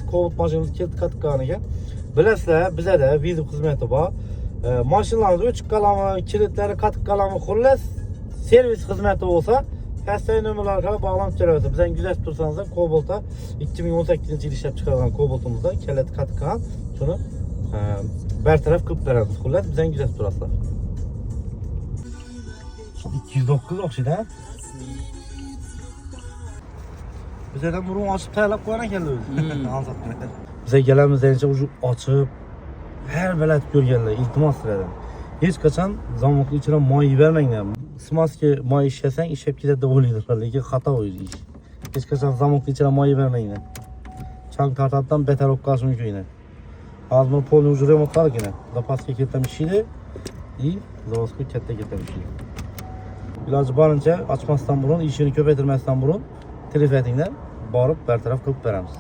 Cobalt maşinamiz keldi qattiqqaniga. Bilasizlar, bizada video xizmati bor. Mashinalarimiz o'chib qolami, kilitlari qattiq qolami, xullas servis xizmati bo'lsa, pastdagi nomerlarga bog'lanib turaveradi. Bizdan kuzatib tursangiz, Cobaltda 2018-yil ishlab chiqargan Cobaltimizda kalit qattiq qolgan, shuni bartaraf qilib beramiz. Xullas, bizdan kuzatib turasizlar. 209 o'xshaydi. Bizdan burun ochib tayyorlab qo'ygan ekanlar o'zi. Bize gelemizden ucu açıp her velat görgenler iltimas sizlerden. Hiç kaçan zamoklu içine mayı vermeyin. Smaski mayı işlesen işep gider de oluyorlar. Lekin hata oluyor iş. Hiç kaçan zamoklu içine mayı vermeyin. Çank tartattan beter ok karşı mümkün yine. Ağzımın polini ucu remot kalır yine. Zapaski ketlemiş şeydi. İyi. Zavosku kette ketlemiş şeydi. İlacı barınca açmazdan burun, işini köpetirmezden burun telif etinler bağırıp bertaraf kılıp veremiz.